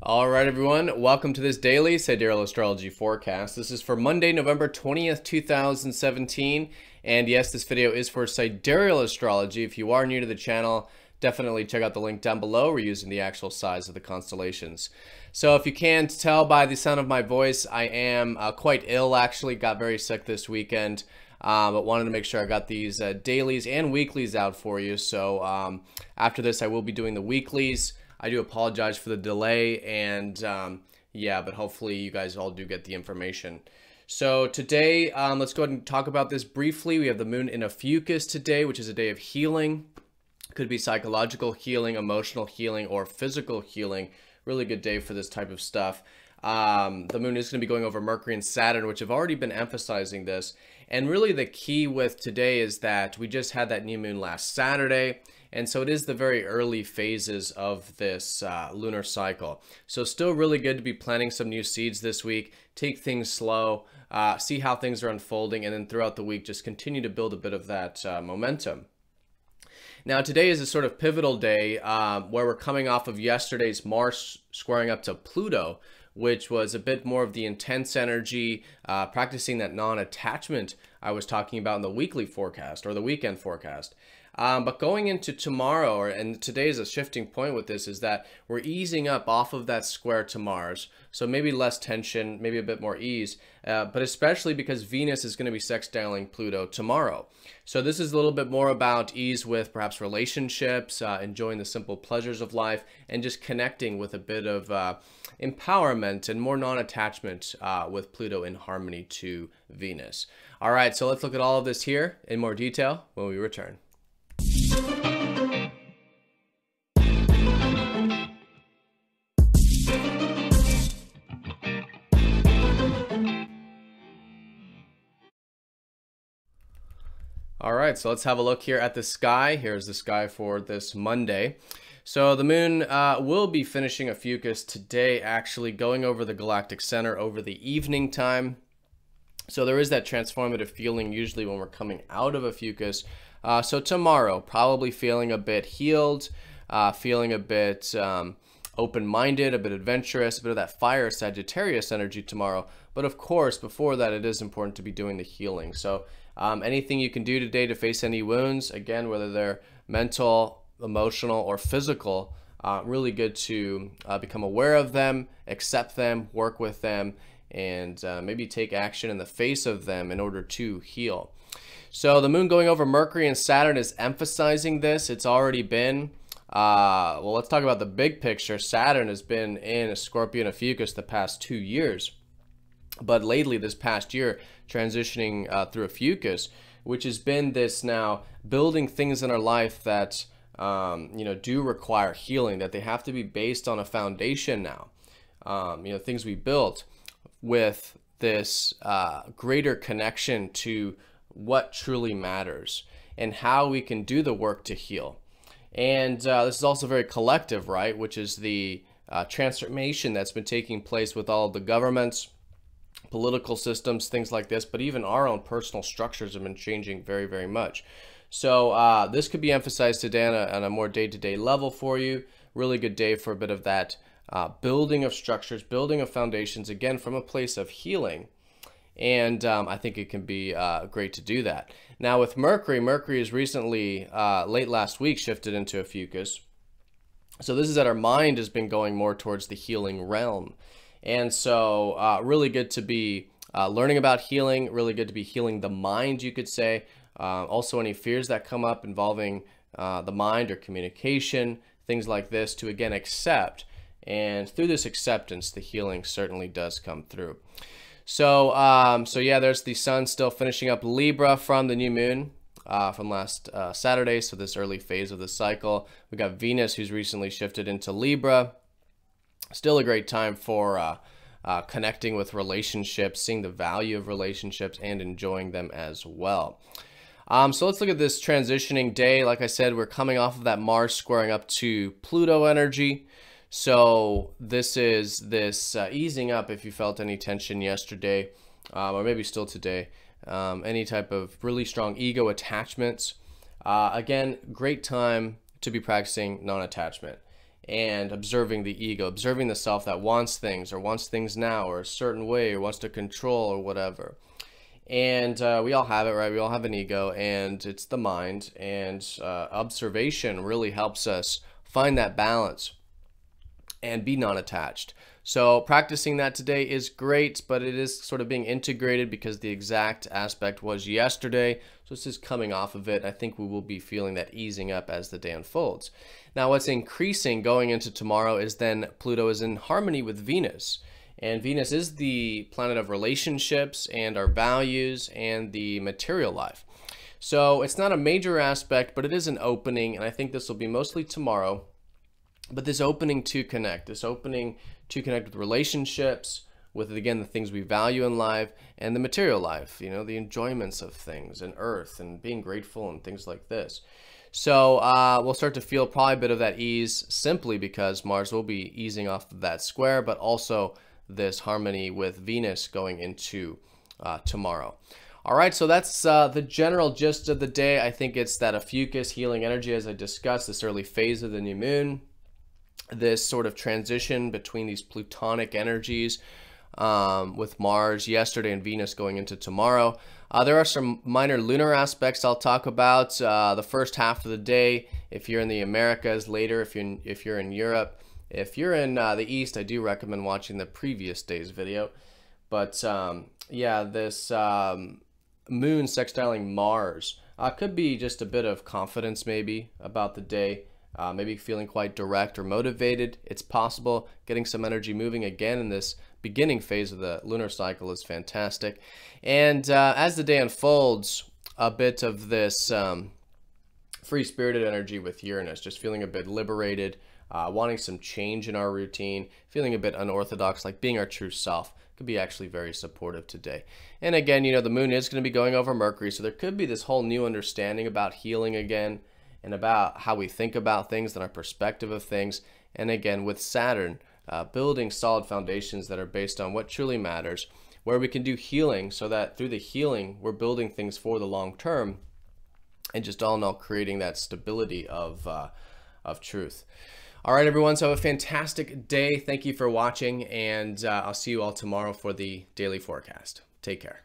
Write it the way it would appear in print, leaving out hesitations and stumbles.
All right, everyone. Welcome to this daily Sidereal Astrology forecast. This is for Monday, November 20th, 2017. And yes, this video is for Sidereal Astrology. If you are new to the channel, definitely check out the link down below. We're using the actual size of the constellations. So if you can't tell by the sound of my voice, I am quite ill, actually. Got very sick this weekend. But wanted to make sure I got these dailies and weeklies out for you. So after this, I will be doing the weeklies. I do apologize for the delay, and yeah, but hopefully you guys all do get the information. So today, let's go ahead and talk about this briefly. We have the moon in Ophiuchus today, which is a day of healing. Could be psychological healing, emotional healing, or physical healing. Really good day for this type of stuff. The moon is going to be going over Mercury and Saturn, which have already been emphasizing this. And really the key with today is that we just had that new moon last Saturday. And so it is the very early phases of this lunar cycle. So still really good to be planting some new seeds this week. Take things slow, see how things are unfolding, and then throughout the week, just continue to build a bit of that momentum. Now, today is a sort of pivotal day where we're coming off of yesterday's Mars squaring up to Pluto, which was a bit more of the intense energy, practicing that non-attachment I was talking about in the weekly forecast or the weekend forecast. But going into tomorrow, and today is a shifting point with this, is that we're easing up off of that square to Mars. So maybe less tension, maybe a bit more ease, but especially because Venus is going to be sextiling Pluto tomorrow. So this is a little bit more about ease with perhaps relationships, enjoying the simple pleasures of life, and just connecting with a bit of empowerment and more non-attachment with Pluto in harmony to Venus. All right, so let's look at all of this here in more detail when we return. All right, so let's have a look here at the sky. Here's the sky for this Monday. So the moon will be finishing Ophiuchus today, actually going over the galactic center over the evening time. So there is that transformative feeling usually when we're coming out of Ophiuchus. So tomorrow, probably feeling a bit healed, feeling a bit open-minded, a bit adventurous, a bit of that fire Sagittarius energy tomorrow. But of course, before that, it is important to be doing the healing. So anything you can do today to face any wounds, again, whether they're mental, emotional, or physical, really good to become aware of them, accept them, work with them, and maybe take action in the face of them in order to heal. So the moon going over Mercury and Saturn is emphasizing this. It's already been, well, let's talk about the big picture. Saturn has been in a Scorpio and Ophiuchus the past 2 years. But lately, this past year, transitioning through Ophiuchus, which has been this now building things in our life that, do require healing, that they have to be based on a foundation now. Things we built with this greater connection to what truly matters and how we can do the work to heal. And this is also very collective, right? Which is the transformation that's been taking place with all of the governments, political systems, things like this, but even our own personal structures have been changing very, very much. So this could be emphasized today on a more day-to-day level for you. Really good day for a bit of that building of structures, building of foundations, again, from a place of healing. And I think it can be great to do that. Now with Mercury, Mercury has recently, late last week, shifted into Ophiuchus. So this is that our mind has been going more towards the healing realm. And so really good to be learning about healing, really good to be healing the mind, you could say. Also any fears that come up involving the mind or communication, things like this, to again accept. And through this acceptance, the healing certainly does come through. So, yeah, there's the sun still finishing up Libra from the new moon from last Saturday. So this early phase of the cycle. We got Venus, who's recently shifted into Libra. Still a great time for connecting with relationships, seeing the value of relationships, and enjoying them as well. So let's look at this transitioning day. Like I said, we're coming off of that Mars squaring up to Pluto energy. So this is this easing up, if you felt any tension yesterday, or maybe still today, any type of really strong ego attachments. Again, great time to be practicing non-attachment. and observing the ego, observing the self that wants things now or a certain way or wants to control or whatever. And we all have it, right? We all have an ego, and it's the mind, and observation really helps us find that balance and be non-attached. So practicing that today is great, but it is sort of being integrated because the exact aspect was yesterday. So it's just coming off of it. I think we will be feeling that easing up as the day unfolds. Now, what's increasing going into tomorrow is then Pluto is in harmony with Venus. And Venus is the planet of relationships and our values and the material life. So it's not a major aspect, but it is an opening. And I think this will be mostly tomorrow. But this opening to connect, with relationships, with, again, the things we value in life and the material life, you know, the enjoyments of things and earth and being grateful and things like this. So we'll start to feel probably a bit of that ease simply because Mars will be easing off of that square, but also this harmony with Venus going into tomorrow. All right, so that's the general gist of the day. I think it's that Ophiuchus healing energy, as I discussed, this early phase of the new moon, this sort of transition between these plutonic energies with Mars yesterday and Venus going into tomorrow. There are some minor lunar aspects I'll talk about the first half of the day. If you're in the Americas, later if you're in Europe. If you're in the East, I do recommend watching the previous day's video. But yeah, this moon sextiling Mars could be just a bit of confidence maybe about the day. Maybe feeling quite direct or motivated. It's possible. Getting some energy moving again in this beginning phase of the lunar cycle is fantastic. And as the day unfolds, a bit of this free-spirited energy with Uranus, just feeling a bit liberated, wanting some change in our routine, feeling a bit unorthodox, like being our true self. Could be actually very supportive today. And again, you know, the moon is going to be going over Mercury, so there could be this whole new understanding about healing again, and about how we think about things and our perspective of things. And again, with Saturn, building solid foundations that are based on what truly matters, where we can do healing so that through the healing, we're building things for the long term, and just all in all, creating that stability of truth. All right, everyone, so have a fantastic day. Thank you for watching, and I'll see you all tomorrow for the daily forecast. Take care.